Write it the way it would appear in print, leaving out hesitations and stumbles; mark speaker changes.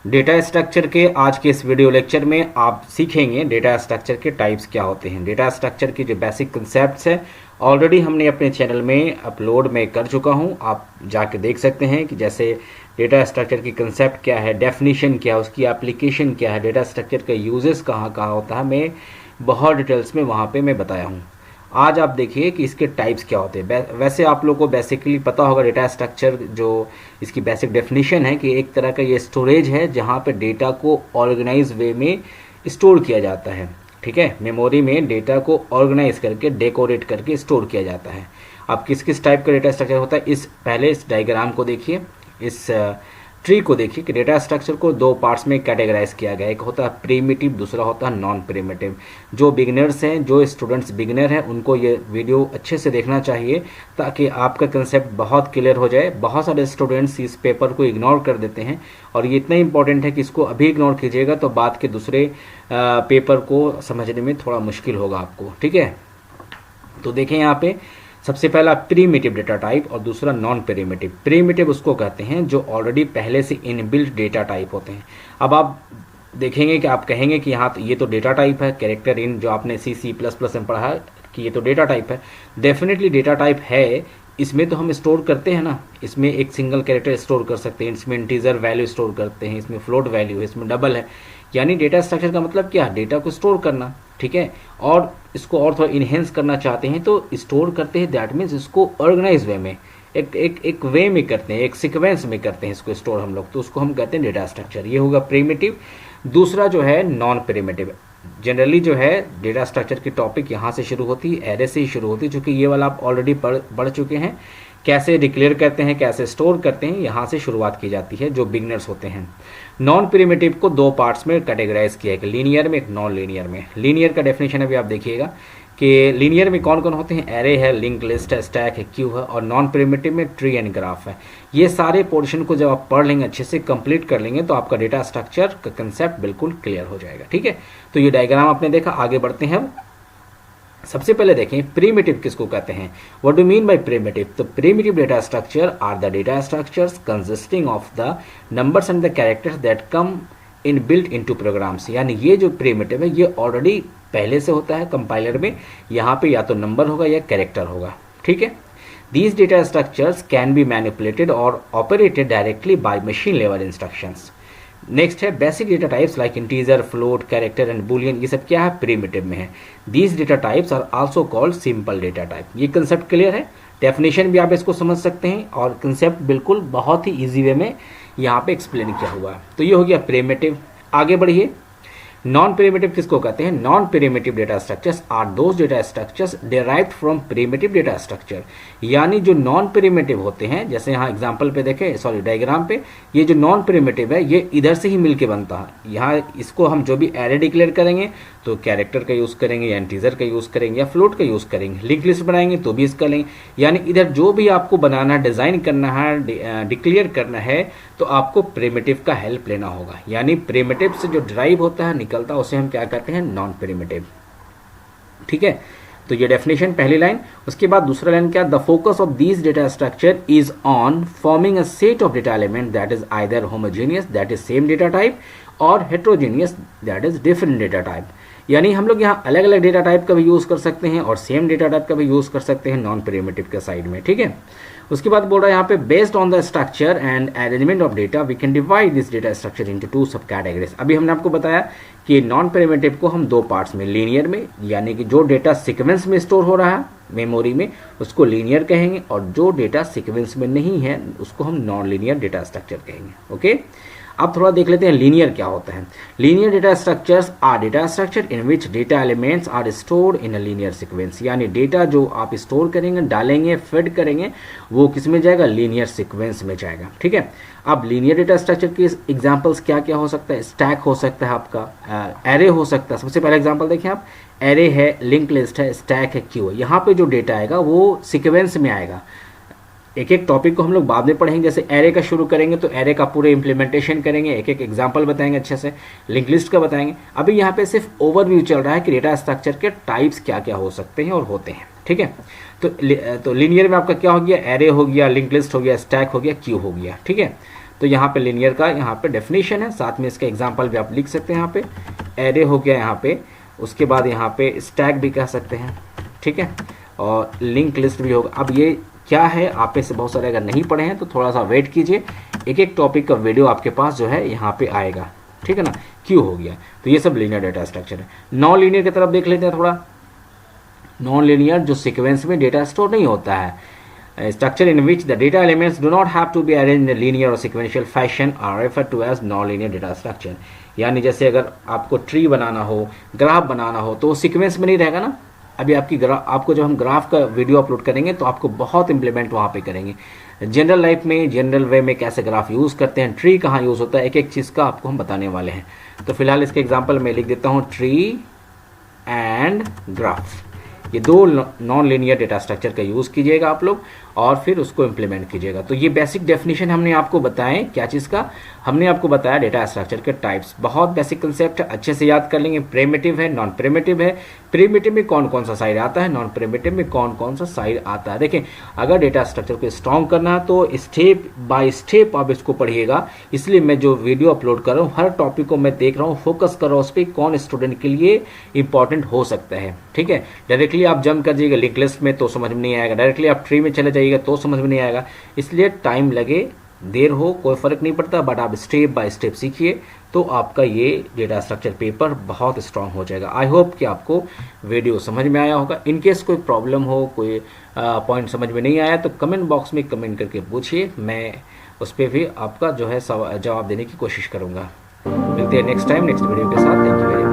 Speaker 1: Data structure के आज के इस वीडियो लेक्चर में आप सीखेंगे डेटा स्ट्रक्चर के टाइप्स क्या होते हैं। डेटा स्ट्रक्चर की जो बेसिक कंसेप्ट्स है ऑलरेडी हमने अपने चैनल में अपलोड में कर चुका हूं, आप जाके देख सकते हैं कि जैसे डेटा स्ट्रक्चर की कंसेप्ट क्या है, डेफिनेशन क्या है, उसकी एप्लीकेशन क्या है, डेटा स्ट्रक्चर का यूजेस कहाँ कहाँ होता है, मैं बहुत डिटेल्स में वहाँ पे मैं बताया हूँ। आज आप देखिए कि इसके टाइप्स क्या होते हैं। वैसे आप लोगों को बेसिकली पता होगा डेटा स्ट्रक्चर जो इसकी बेसिक डेफिनेशन है कि एक तरह का ये स्टोरेज है जहाँ पे डेटा को ऑर्गेनाइज वे में स्टोर किया जाता है। ठीक है, मेमोरी में डेटा को ऑर्गेनाइज करके डेकोरेट करके स्टोर किया जाता है। अब किस किस टाइप का डेटा स्ट्रक्चर होता है, इस पहले इस डायग्राम को देखिए, इस ट्री को देखिए कि डेटा स्ट्रक्चर को दो पार्ट्स में कैटेगराइज किया गया है। एक होता है प्रीमिटिव, दूसरा होता है नॉन प्रीमिटिव। जो बिगिनर्स हैं, जो स्टूडेंट्स बिगिनर हैं, उनको ये वीडियो अच्छे से देखना चाहिए ताकि आपका कंसेप्ट बहुत क्लियर हो जाए। बहुत सारे स्टूडेंट्स इस पेपर को इग्नोर कर देते हैं और ये इतना इंपॉर्टेंट है कि इसको अभी इग्नोर कीजिएगा तो बाद के दूसरे पेपर को समझने में थोड़ा मुश्किल होगा आपको। ठीक है, तो देखें यहाँ पे सबसे पहला प्रीमिटिव डेटा टाइप और दूसरा नॉन प्रीमिटिव। प्रीमिटिव उसको कहते हैं जो ऑलरेडी पहले से इनबिल्ट डेटा टाइप होते हैं। अब आप देखेंगे कि आप कहेंगे कि हाँ ये तो डेटा टाइप है, कैरेक्टर इन जो आपने C++ में पढ़ा कि ये तो डेटा टाइप है। डेफिनेटली डेटा टाइप है, इसमें तो हम स्टोर करते हैं ना, इसमें एक सिंगल कैरेक्टर स्टोर कर सकते हैं, इसमें इंटीजर वैल्यू स्टोर करते हैं, इसमें फ्लोट वैल्यू है, इसमें डबल है। यानी डेटा स्ट्रक्चर का मतलब क्या है, डेटा को स्टोर करना। ठीक है, और इसको और थोड़ा इनहेंस करना चाहते हैं तो स्टोर करते हैं, दैट मीन्स इसको ऑर्गेनाइज वे में एक वे में करते हैं, एक सीक्वेंस में करते हैं इसको स्टोर हम लोग, तो उसको हम कहते हैं डेटा स्ट्रक्चर। ये होगा प्रीमिटिव। दूसरा जो है नॉन प्रीमिटिव। जनरली जो है डेटा स्ट्रक्चर की टॉपिक यहाँ से शुरू होती है, एरे से ही शुरू होती है, चूँकि ये वाला आप ऑलरेडी पढ़ चुके हैं। कैसे डिक्लेयर करते हैं, कैसे स्टोर करते हैं, यहाँ से शुरुआत की जाती है जो बिगनर्स होते हैं। नॉन प्रीमिटिव को दो पार्ट्स में कैटेगराइज किया है, एक लीनियर में, एक नॉन लीनियर में। लीनियर का डेफिनेशन अभी आप देखिएगा कि लीनियर में कौन कौन होते हैं, एरे है, लिंक लिस्ट है, स्टैक है, क्यू है, और नॉन प्रीमिटिव में ट्री एंड ग्राफ है। ये सारे पोर्शन को जब आप पढ़ लेंगे, अच्छे से कंप्लीट कर लेंगे तो आपका डेटा स्ट्रक्चर का कंसेप्ट बिल्कुल क्लियर हो जाएगा। ठीक है, तो ये डायग्राम आपने देखा, आगे बढ़ते हैं। सबसे पहले देखें प्रीमिटिव किसको कहते हैं, what do mean by primitive. तो primitive data structure are the data structures consisting of the numbers and the characters that come in built into programs. यानी ये जो प्रीमिटिव है ये ऑलरेडी पहले से होता है कंपाइलर में, यहाँ पे या तो नंबर होगा या कैरेक्टर होगा। ठीक है, these data structures can be manipulated और operated directly by machine level instructions. Next है basic data types like integer, float, character and boolean. ये सब क्या है, प्रीमिटिव में है। These data types are also called simple data type. ये concept clear है, डेफिनेशन भी आप इसको समझ सकते हैं और कंसेप्ट बिल्कुल बहुत ही इजी वे में यहाँ पे एक्सप्लेन किया हुआ है। तो ये हो गया प्रीमिटिव। आगे बढ़िए, नॉन प्रीमिटिव किसको कहते हैं। Non primitive data structures are those data structures derived from primitive data structure. यानी जो नॉन प्रीमिटिव होते हैं, जैसे यहाँ एग्जांपल पे देखें, सॉरी डायग्राम पे, ये जो नॉन प्रीमिटिव है ये इधर से ही मिलके बनता है। यहाँ इसको हम जो भी एरे डिक्लेयर करेंगे तो कैरेक्टर का यूज़ करेंगे या इंटीजर का यूज़ करेंगे या फ्लोट का यूज़ करेंगे, लिंक लिस्ट बनाएंगे तो भी इसका लेंगे। यानी इधर जो भी आपको बनाना, डिज़ाइन करना है, डिक्लेयर करना है तो आपको प्रीमिटिव का हेल्प लेना होगा। यानी प्रीमिटिव से जो ड्राइव होता है, निकलता है, उसे हम क्या कहते हैं, नॉन प्रीमिटिव। ठीक है, तो ये डेफिनेशन पहली लाइन। उसके बाद दूसरा लाइन क्या, the focus of these data structure is on forming a set of data element that is either homogeneous that is same data type और heterogeneous that is different data type. यानी हम लोग यहाँ अलग अलग डेटा टाइप का भी use कर सकते हैं और सेम डेटा टाइप का भी यूज़ कर सकते हैं नॉन प्रीमिटिव के साइड में। ठीक है, उसके बाद बोल रहा है यहाँ पे based on the structure and arrangement of data we can divide this data structure into two subcategories. अभी हमने आपको बताया कि नॉन प्रीमिटिव को हम दो पार्ट्स में, लीनियर में यानी कि जो डेटा सीक्वेंस में स्टोर हो रहा है मेमोरी में उसको लीनियर कहेंगे, और जो डेटा सीक्वेंस में नहीं है उसको हम नॉन लीनियर डेटा स्ट्रक्चर कहेंगे। ओके, अब थोड़ा देख लेते हैं लीनियर क्या होता है। Linear data structures are data structure in which data elements are stored in a linear sequence. यानी डेटा जो आप स्टोर करेंगे, डालेंगे, फिड करेंगे, वो किस में जाएगा, लीनियर सीक्वेंस में जाएगा। ठीक है, अब लीनियर डेटा स्ट्रक्चर के एग्जांपल्स क्या क्या हो सकता है, स्टैक हो सकता है आपका, एरे हो सकता है। सबसे पहला एग्जांपल देखें आप, एरे है, लिंक लिस्ट है, स्टैक है, क्यू है। यहाँ पे जो डेटा आएगा वो सीक्वेंस में आएगा। एक एक टॉपिक को हम लोग बाद में पढ़ेंगे, जैसे एरे का शुरू करेंगे तो एरे का पूरे इंप्लीमेंटेशन करेंगे, एक एक एग्जांपल बताएंगे अच्छे से, लिंक लिस्ट का बताएंगे। अभी यहाँ पे सिर्फ ओवरव्यू चल रहा है कि डेटा स्ट्रक्चर के टाइप्स क्या क्या हो सकते हैं और होते हैं। ठीक है, तो लीनियर में आपका क्या हो गया, एरे हो गया, लिंक लिस्ट हो गया, स्टैक हो गया, क्यू हो गया। ठीक है, तो यहाँ पे लीनियर का यहाँ पे डेफिनेशन है, साथ में इसका एग्जाम्पल भी आप लिख सकते हैं। यहाँ पे एरे हो गया यहाँ पे, उसके बाद यहाँ पे स्टैक भी कह सकते हैं, ठीक है, और लिंक लिस्ट भी होगा। अब ये क्या है, आप में से बहुत सारे अगर नहीं पढ़े हैं तो थोड़ा सा वेट कीजिए, एक एक टॉपिक का वीडियो आपके पास जो है यहाँ पे आएगा, ठीक है ना। क्यों हो गया, तो ये सब लीनियर डेटा स्ट्रक्चर है। नॉन लीनियर की तरफ देख लेते हैं थोड़ा। नॉन लीनियर जो सीक्वेंस में डेटा स्टोर नहीं होता है, structure in which the data elements do not have to be arranged in linear और sequential fashion are referred to as non linear data structure. यानी जैसे अगर आपको ट्री बनाना हो, ग्राफ बनाना हो, तो वो सीक्वेंस में नहीं रहेगा ना। अभी आपको जब हम ग्राफ का वीडियो अपलोड करेंगे तो आपको बहुत इंप्लीमेंट वहाँ पे करेंगे। जनरल लाइफ में, जनरल वे में कैसे ग्राफ यूज़ करते हैं, ट्री कहाँ यूज़ होता है, एक एक चीज़ का आपको हम बताने वाले हैं। तो फिलहाल इसके एग्जाम्पल मैं लिख देता हूँ, ट्री एंड ग्राफ। ये दो नॉन लीनियर डेटा स्ट्रक्चर का यूज़ कीजिएगा आप लोग और फिर उसको इम्प्लीमेंट कीजिएगा। तो ये बेसिक डेफिनेशन हमने आपको बताएं, क्या चीज़ का, हमने आपको बताया डेटा स्ट्रक्चर के टाइप्स। बहुत बेसिक कंसेप्ट है, अच्छे से याद कर लेंगे। प्रिमिटिव है, नॉन प्रिमिटिव है, प्रिमिटिव में कौन कौन सा साइड आता है, नॉन प्रिमिटिव में कौन कौन सा साइड आता है। देखें, अगर डेटा स्ट्रक्चर को स्ट्रॉन्ग करना है तो स्टेप बाय स्टेप आप इसको पढ़िएगा। इसलिए मैं जो वीडियो अपलोड कर रहा हूँ, हर टॉपिक को मैं देख रहा हूँ, फोकस कर रहा हूँ उस पर, कौन स्टूडेंट के लिए इंपॉर्टेंट हो सकता है, ठीक है। डायरेक्टली आप जंप कर जाइएगा लिंक लिस्ट में तो समझ में नहीं आएगा, डायरेक्टली आप ट्री में चले जाइएगा तो समझ में नहीं आएगा। इसलिए टाइम लगे, देर हो, कोई फर्क नहीं पड़ता, बट आप स्टेप बाय स्टेप सीखिए तो आपका ये डेटा स्ट्रक्चर पेपर बहुत स्ट्रांग हो जाएगा। आई होप कि आपको वीडियो समझ में आया होगा। इनकेस कोई प्रॉब्लम हो, कोई पॉइंट समझ में नहीं आया तो कमेंट बॉक्स में कमेंट करके पूछिए, मैं उस पर भी आपका जो है जवाब देने की कोशिश करूँगा। मिलते हैं नेक्स्ट टाइम नेक्स्ट वीडियो के साथ। Thank you very much.